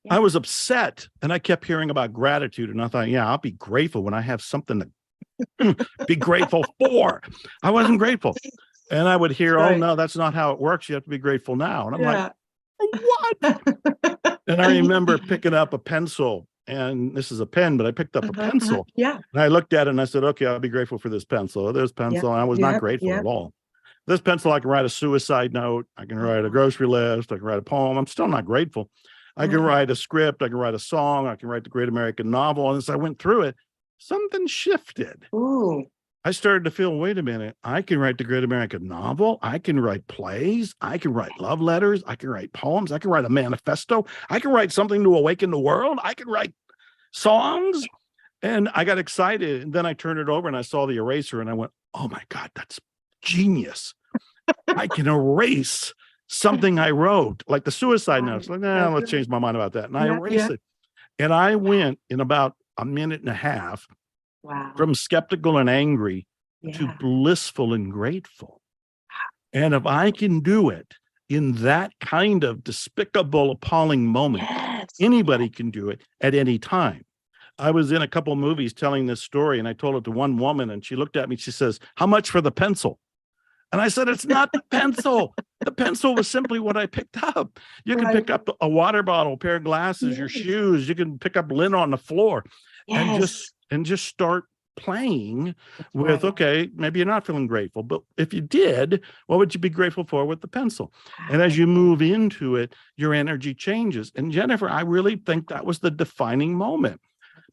I was upset, and I kept hearing about gratitude, and I thought, I'll be grateful when I have something to be grateful for. I wasn't grateful. And I would hear, oh no, that's not how it works. You have to be grateful now. And I'm like, what? And I remember picking up a pencil, and this is a pen, but I picked up a pencil. And I looked at it and I said, okay, I'll be grateful for this pencil. This pencil. And I was not grateful at all. This pencil, I can write a suicide note. I can write a grocery list. I can write a poem. I'm still not grateful. I can write a script. I can write a song. I can write the great American novel. And as I went through it, something shifted. I started to feel, wait a minute, I can write the great American novel. I can write plays. I can write love letters. I can write poems. I can write a manifesto. I can write something to awaken the world. I can write songs. And I got excited. And then I turned it over and I saw the eraser and I went, oh my God, that's genius. I can erase something I wrote, like the suicide note. It's like, nah, let's change my mind about that. And I erase it. And I went in about a minute and a half from skeptical and angry to blissful and grateful. And if I can do it in that kind of despicable, appalling moment, anybody can do it at any time. I was in a couple of movies telling this story, and I told it to one woman, and she looked at me. She says, how much for the pencil? And I said, it's not the pencil. The pencil was simply what I picked up. You can pick up a water bottle, a pair of glasses, your shoes. You can pick up lint on the floor and just start playing with, okay, maybe you're not feeling grateful, but if you did, what would you be grateful for with the pencil? And as you move into it, your energy changes. And Jennifer, I really think that was the defining moment,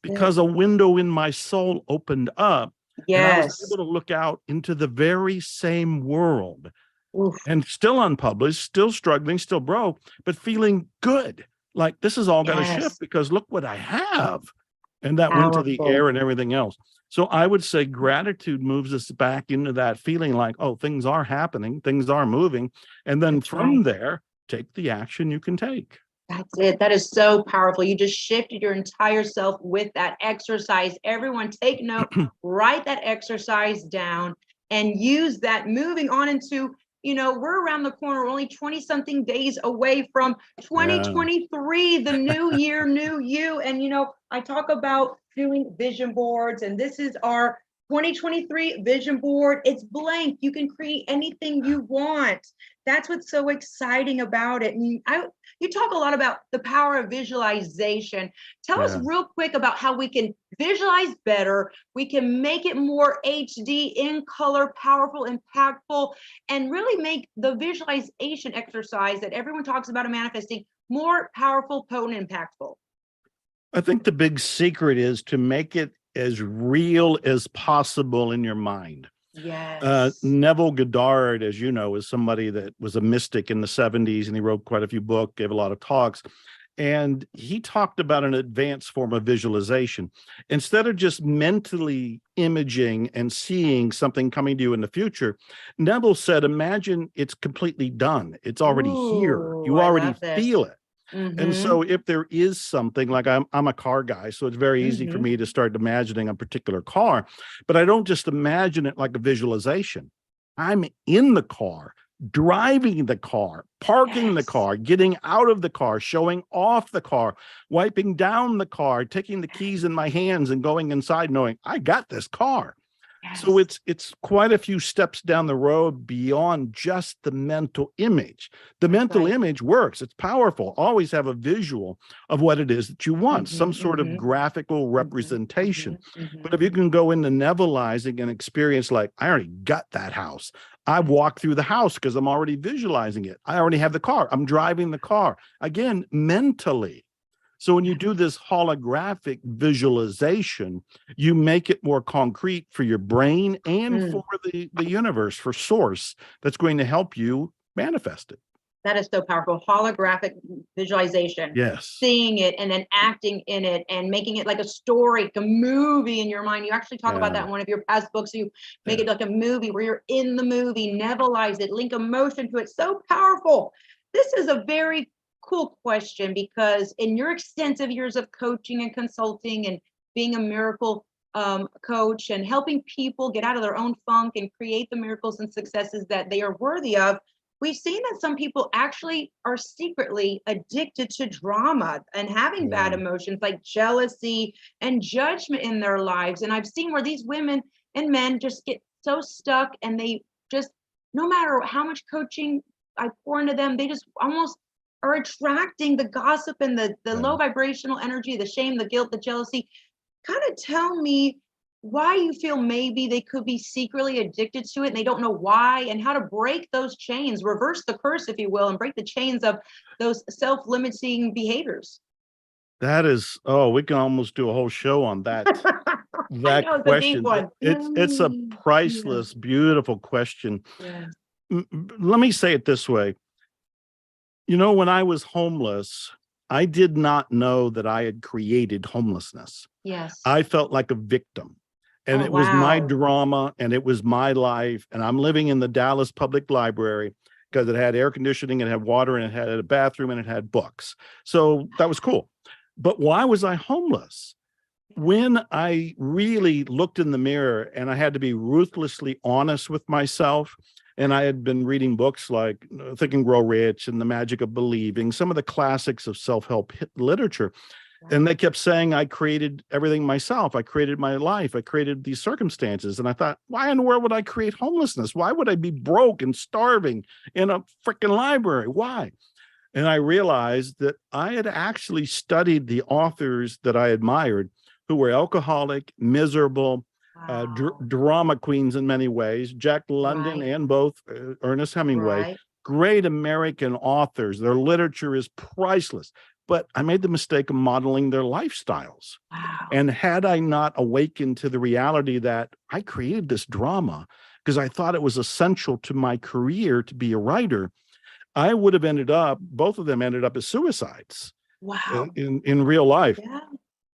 because a window in my soul opened up. And I was able to look out into the very same world and still unpublished, still struggling, still broke, but feeling good. Like this has all got to shift because look what I have. And that went to the air and everything else. So I would say gratitude moves us back into that feeling like, oh, things are happening, things are moving. And then from there, take the action you can take. That's it. That is so powerful. You just shifted your entire self with that exercise. Everyone take note, write that exercise down and use that moving on into, we're around the corner. We're only 20 something days away from 2023, the new year, new you. And, I talk about doing vision boards, and this is our 2023 vision board. It's blank. You can create anything you want. That's what's so exciting about it. And you talk a lot about the power of visualization. Tell us real quick about how we can visualize better. We can make it more HD, in color, powerful, impactful, and really make the visualization exercise that everyone talks about in manifesting more powerful, potent, impactful. I think the big secret is to make it as real as possible in your mind. Neville Goddard, as you know, is somebody that was a mystic in the 70s, and he wrote quite a few books, gave a lot of talks. And he talked about an advanced form of visualization. Instead of just mentally imaging and seeing something coming to you in the future, Neville said, imagine it's completely done. It's already here. You already feel it. And so if there is something like I'm a car guy, so it's very easy for me to start imagining a particular car, but I don't just imagine it like a visualization. I'm in the car, driving the car, parking the car, getting out of the car, showing off the car, wiping down the car, taking the keys in my hands and going inside knowing I got this car. So it's quite a few steps down the road beyond just the mental image. The mental image works. It's powerful. Always have a visual of what it is that you want, some sort of graphical representation. But if you can go into Nevilleizing and experience like, I already got that house. I walk through the house because I'm already visualizing it. I already have the car. I'm driving the car. Again, mentally. So when you do this holographic visualization, you make it more concrete for your brain and for the universe, for source, that's going to help you manifest it. That is so powerful. Holographic visualization. Yes. Seeing it and then acting in it and making it like a story, a movie in your mind. You actually talk about that in one of your past books. You make it like a movie where you're in the movie, Neville'ize it, link emotion to it. So powerful. This is a very cool question, because in your extensive years of coaching and consulting and being a miracle coach and helping people get out of their own funk and create the miracles and successes that they are worthy of, we've seen that some people actually are secretly addicted to drama and having bad emotions like jealousy and judgment in their lives. And I've seen where these women and men just get so stuck, and they just, no matter how much coaching I pour into them, they just almost are attracting the gossip and the low vibrational energy, the shame, the guilt, the jealousy. Kind of tell me why you feel maybe they could be secretly addicted to it and they don't know why, and how to break those chains, reverse the curse, if you will, and break the chains of those self-limiting behaviors. That is, we can almost do a whole show on that. That question. It's a priceless, beautiful question. Let me say it this way. When I was homeless, I did not know that I had created homelessness. Yes. I felt like a victim. And Oh, it was my wow. drama and it was my life. And I'm living in the Dallas Public Library because it had air conditioning, it had water, and it had a bathroom, and it had books. So that was cool. But why was I homeless? When I really looked in the mirror and I had to be ruthlessly honest with myself, and I had been reading books like Think and Grow Rich and The Magic of Believing, some of the classics of self-help literature. And they kept saying I created everything myself. I created my life. I created these circumstances. And I thought, why in the world would I create homelessness? Why would I be broke and starving in a freaking library? Why? And I realized that I had actually studied the authors that I admired who were alcoholic, miserable, Wow. drama queens in many ways, Jack London Right. and both Ernest Hemingway, Right. great American authors. Their literature is priceless. But I made the mistake of modeling their lifestyles. Wow. And had I not awakened to the reality that I created this drama because I thought it was essential to my career to be a writer, I would have ended up, both of them ended up as suicides Wow. in real life. Yeah.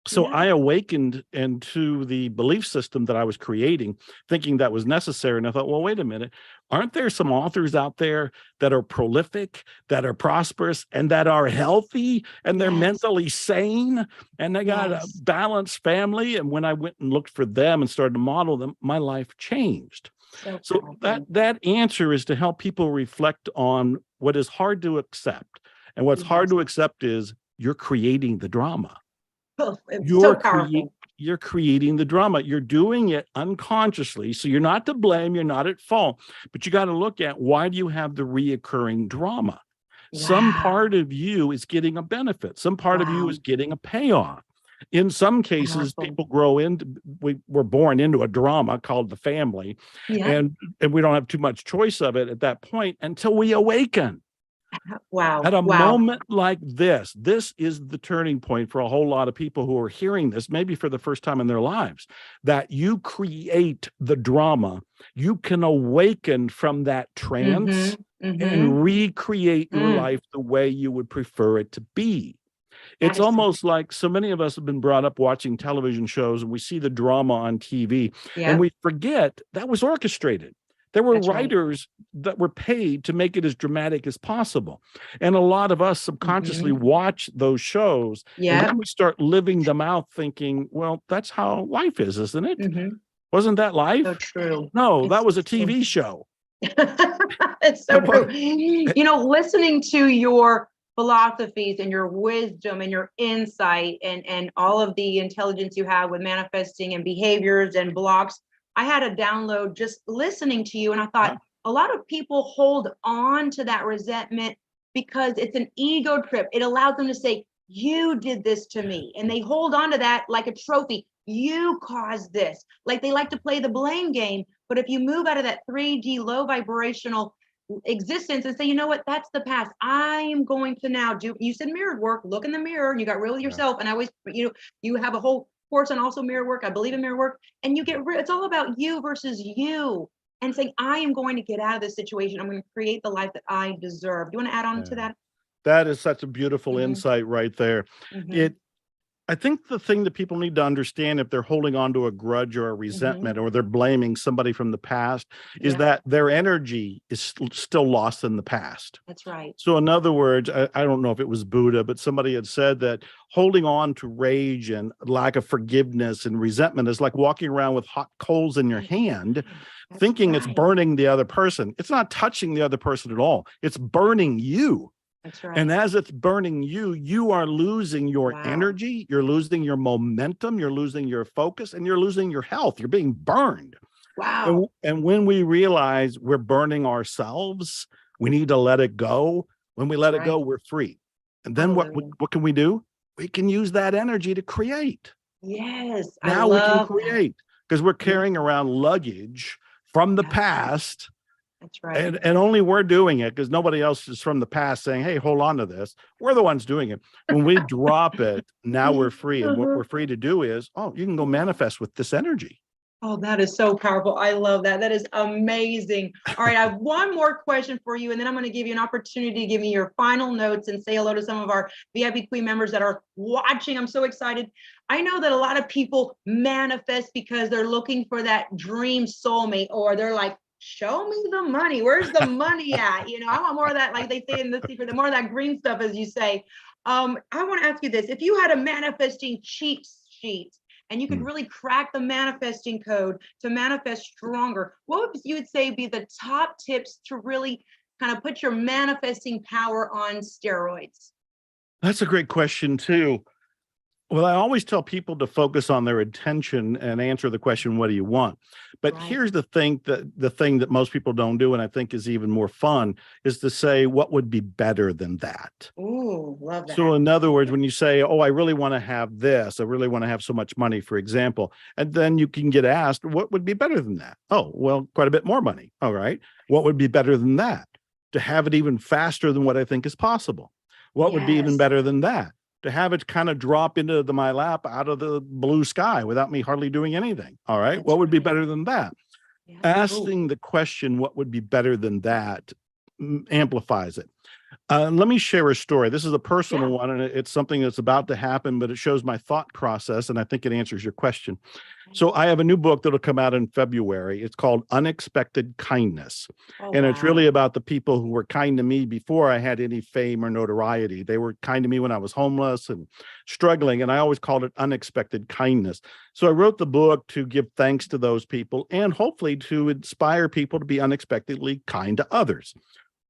So Yeah. I awakened into the belief system that I was creating, thinking that was necessary. And I thought, well, wait a minute. Aren't there some authors out there that are prolific, that are prosperous, and that are healthy, and they're Yes. mentally sane, and they got a Yes. balanced family? And when I went and looked for them and started to model them, my life changed. So powerful. that answer is to help people reflect on what is hard to accept. And what's hard Yes. to accept is you're creating the drama. Oh, it's You're so powerful. you're creating the drama. You're doing it unconsciously. So you're not to blame, you're not at fault, but you got to look at, why do you have the reoccurring drama? Some Wow. part of you is getting a benefit. Some part of you Wow. is getting a payoff. In some cases, Powerful. people grow into, we were born into a drama called the family, Yeah. and we don't have too much choice of it at that point until we awaken. Wow. At a Wow. moment like this is the turning point for a whole lot of people who are hearing this, maybe for the first time in their lives, that you create the drama. You can awaken from that trance and recreate your life the way you would prefer it to be. That It's is so almost like so many of us have been brought up watching television shows, and we see the drama on TV, Yeah. and we forget that was orchestrated. There were That's right. writers that were paid to make it as dramatic as possible. And a lot of us subconsciously watch those shows, and Yeah. then we start living them out thinking, well, that's how life is, isn't it? Wasn't that life? So true. No, It's that was a so TV show. It's so true. You know, listening to your philosophies and your wisdom and your insight and all of the intelligence you have with manifesting and behaviors and blocks, I had a download just listening to you, and I thought a lot of people hold on to that resentment because it's an ego trip. It allows them to say, you did this to me, and they hold on to that like a trophy. You caused this. Like they like to play the blame game. But if you move out of that 3D low vibrational existence and say, you know what, that's the past. I am going to now do, you said mirrored work, look in the mirror, and you got real with yourself. And I always, you have a whole course on also mirror work. I believe in mirror work, and you get real. It's all about you versus you, and saying, I am going to get out of this situation. I'm going to create the life that I deserve. Do you want to add on to that? That is such a beautiful insight right there. I think the thing that people need to understand, if they're holding on to a grudge or a resentment, or they're blaming somebody from the past, is that their energy is still lost in the past. That's right. So in other words, I don't know if it was Buddha, but somebody had said that holding on to rage and lack of forgiveness and resentment is like walking around with hot coals in your hand, thinking it's burning the other person. It's not touching the other person at all. It's burning you. That's right. And as it's burning you, you are losing your energy, you're losing your momentum, you're losing your focus, and you're losing your health. You're being burned. Wow. And when we realize we're burning ourselves, we need to let it go. When we let it go, we're free. And then what can we do? We can use that energy to create. Yes. Now we can create because we're carrying around luggage from the past. That's right. And only we're doing it because nobody else is from the past saying, hey, hold on to this. We're the ones doing it. When we drop it, now we're free. And what we're free to do is, oh, you can go manifest with this energy. Oh, that is so powerful. I love that. That is amazing. All right, I have one more question for you, and then I'm going to give you an opportunity to give me your final notes and say hello to some of our VIP Queen members that are watching. I'm so excited. I know that a lot of people manifest because they're looking for that dream soulmate, or they're like, show me the money. Where's the money at? I want more of that, like they say in The Secret, the more of that green stuff, as you say. I want to ask you this. If you had a manifesting cheat sheet, and you could really crack the manifesting code to manifest stronger, what would you would say be the top tips to really kind of put your manifesting power on steroids? That's a great question too. Well, I always tell people to focus on their intention and answer the question, what do you want? But Right. here's the thing that most people don't do, and I think is even more fun, is to say, what would be better than that? Ooh, love that. So in other words, when you say, oh, I really want to have this, I really want to have so much money, for example, and then you can get asked, what would be better than that? Oh, well, quite a bit more money. All right. What would be better than that? To have it even faster than what I think is possible. What would be even Yes. better than that? To have it kind of drop into my lap out of the blue sky without me hardly doing anything. All right. That's What would be right. better than that? Yeah. Ooh. Asking the question, what would be better than that, amplifies it. Let me share a story. This is a personal Yeah. one, and it's something that's about to happen, but it shows my thought process, and I think it answers your question. So I have a new book that'll come out in February. It's called Unexpected Kindness. Oh, And it's really wow. about the people who were kind to me before I had any fame or notoriety. They were kind to me when I was homeless and struggling, and I always called it unexpected kindness. So I wrote the book to give thanks to those people and hopefully to inspire people to be unexpectedly kind to others.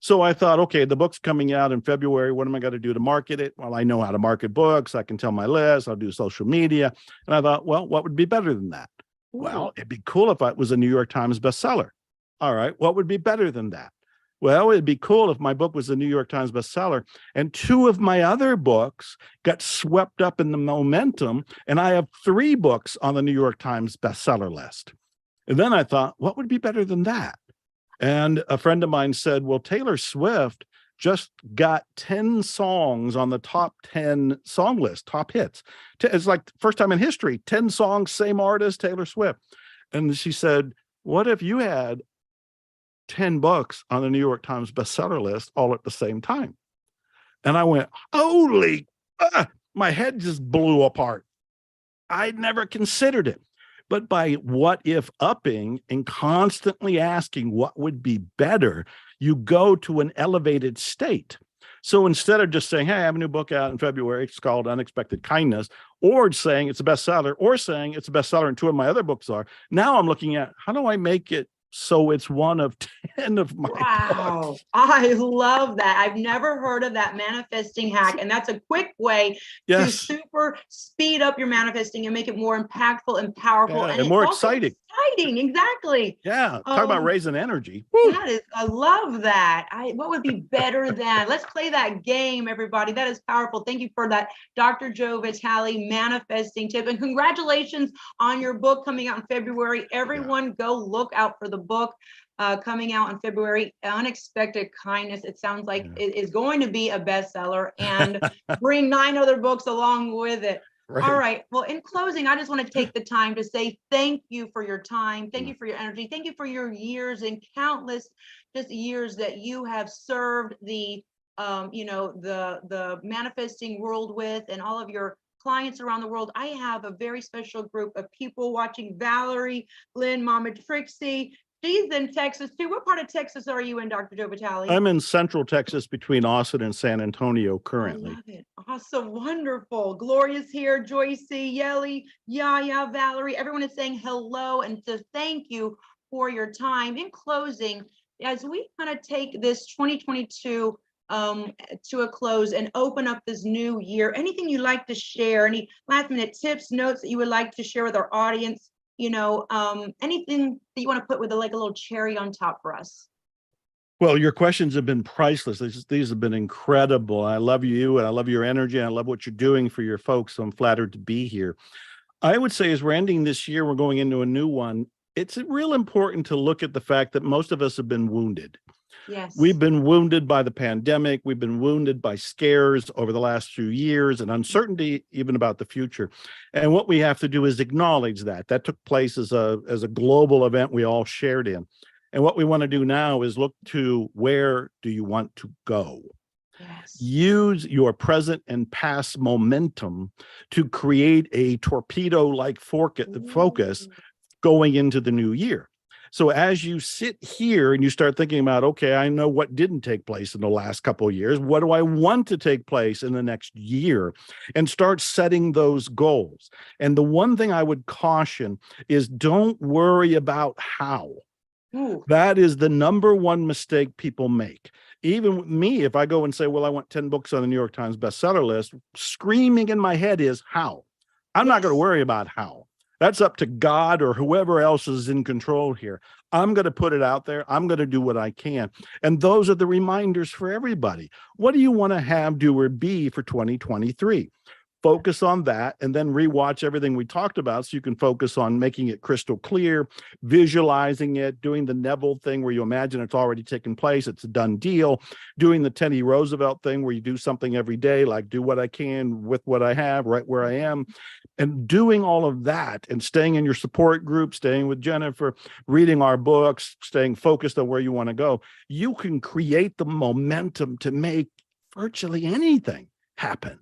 So I thought, okay, the book's coming out in February. What am I going to do to market it? Well, I know how to market books. I can tell my list. I'll do social media. And I thought, well, what would be better than that? Ooh. Well, it'd be cool if it was a New York Times bestseller. All right. What would be better than that? Well, it'd be cool if my book was a New York Times bestseller and two of my other books got swept up in the momentum. And I have three books on the New York Times bestseller list. And then I thought, what would be better than that? And a friend of mine said, well, Taylor Swift just got 10 songs on the top 10 song list, top hits. It's like first time in history, 10 songs, same artist, Taylor Swift. And she said, what if you had 10 books on the New York Times bestseller list all at the same time? And I went, holy, my head just blew apart. I'd never considered it. But by what if upping and constantly asking what would be better, you go to an elevated state. So instead of just saying, hey, I have a new book out in February, it's called Unexpected Kindness, or saying it's a bestseller, or saying it's a bestseller and two of my other books are, now I'm looking at how do I make it so it's one of 10 of my Wow. books. I love that. I've never heard of that manifesting hack. And that's a quick way to Yes. super speed up your manifesting and make it more impactful and powerful. Yeah, And and it's more also exciting. exciting. Exactly. Yeah. Talk about raising energy. Woo. That is, I love that. What would be better than? Let's play that game, everybody. That is powerful. Thank you for that, Dr. Joe Vitale manifesting tip. And congratulations on your book coming out in February. Everyone go look out for the book coming out in February, Unexpected Kindness. It sounds like it is going to be a bestseller, and bring 9 other books along with it. Right. All right. Well, in closing, I just want to take the time to say thank you for your time. Thank you for your energy. Thank you for your years and countless just years that you have served the the manifesting world with, and all of your clients around the world. I have a very special group of people watching: Valerie, Lynn, Mama Trixie. She's in Texas too. What part of Texas are you in, Dr. Joe Vitale? I'm in Central Texas between Austin and San Antonio currently. I love it. Awesome. Wonderful. Gloria's here. Joycey, Yelly, Yaya, Valerie. Everyone is saying hello and to thank you for your time. In closing, as we kind of take this 2022 to a close and open up this new year, anything you'd like to share, any last minute tips, notes that you would like to share with our audience, anything that you want to put with a little cherry on top for us? Well, your questions have been priceless. These have been incredible. I love you and I love your energy. And I love what you're doing for your folks. So I'm flattered to be here. I would say as we're ending this year, we're going into a new one. It's real important to look at the fact that most of us have been wounded. Yes. We've been wounded by the pandemic. We've been wounded by scares over the last few years and uncertainty even about the future. And what we have to do is acknowledge that. That took place as a global event we all shared in. And what we want to do now is look to, where do you want to go? Yes. Use your present and past momentum to create a torpedo-like focus going into the new year. So as you sit here and you start thinking about, okay, I know what didn't take place in the last couple of years. What do I want to take place in the next year? And start setting those goals. And the one thing I would caution is, don't worry about how. Ooh. That is the number one mistake people make. Even with me, if I go and say, well, I want 10 books on the New York Times bestseller list, screaming in my head is how. I'm not going to worry about how. That's up to God or whoever else is in control here. I'm going to put it out there. I'm going to do what I can. And those are the reminders for everybody. What do you want to have, do, or be for 2023? Focus on that, and then rewatch everything we talked about so you can focus on making it crystal clear, visualizing it, doing the Neville thing where you imagine it's already taken place, it's a done deal, doing the Teddy Roosevelt thing where you do something every day, like do what I can with what I have right where I am, and doing all of that and staying in your support group, staying with Jennifer, reading our books, staying focused on where you want to go. You can create the momentum to make virtually anything happen.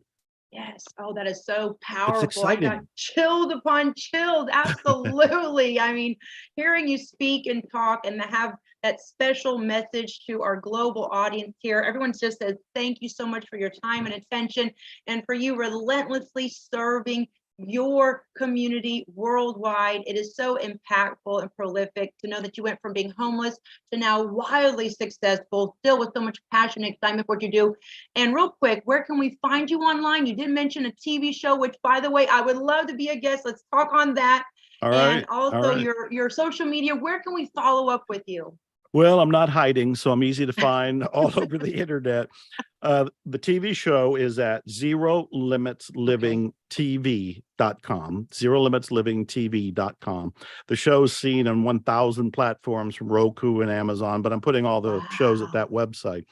Yes. Oh, that is so powerful. It's exciting. I got chilled upon chilled. Absolutely. I mean, hearing you speak and talk and have that special message to our global audience here. Everyone just says, thank you so much for your time and attention, and for you relentlessly serving your community worldwide. It is so impactful and prolific to know that you went from being homeless to now wildly successful, still with so much passion and excitement for what you do. And real quick, where can we find you online? You did mention a TV show, which, by the way, I would love to be a guest. Let's talk on that. All right. And also your social media. Where can we follow up with you? Well, I'm not hiding, so I'm easy to find all over the internet. The TV show is at ZeroLimitsLivingTV.com, ZeroLimitsLivingTV.com. The show's seen on 1,000 platforms from Roku and Amazon, but I'm putting all the shows at that website.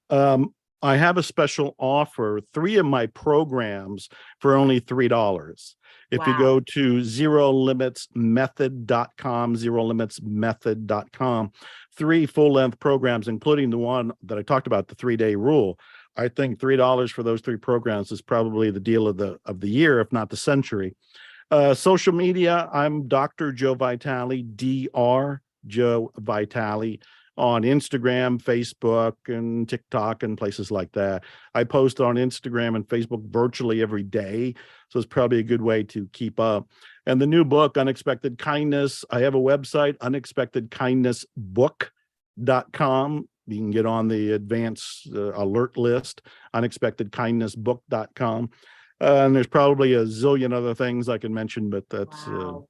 I have a special offer, 3 of my programs for only $3. If you go to ZeroLimitsMethod.com, ZeroLimitsMethod.com, 3 full-length programs, including the one that I talked about, the 3-day rule. I think $3 for those 3 programs is probably the deal of the year, if not the century. Social media, I'm Dr. Joe Vitale, Dr. Joe Vitale, on Instagram, Facebook, and TikTok, and places like that. I post on Instagram and Facebook virtually every day, so it's probably a good way to keep up. And the new book, Unexpected Kindness, I have a website, unexpectedkindnessbook.com. You can get on the advanced alert list, unexpectedkindnessbook.com. And there's probably a zillion other things I can mention, but that's the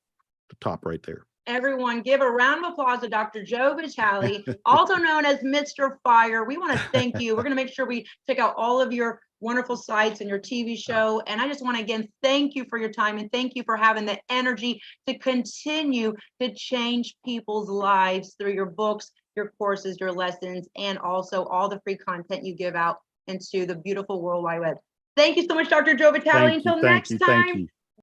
top right there. Everyone, give a round of applause to Dr. Joe Vitale, also known as Mr. Fire. We want to thank you. We're going to make sure we check out all of your wonderful sites and your TV show. And I just want to, again, thank you for your time, and thank you for having the energy to continue to change people's lives through your books, your courses, your lessons, and also all the free content you give out into the beautiful World Wide Web. Thank you so much, Dr. Joe Vitale. Until next time.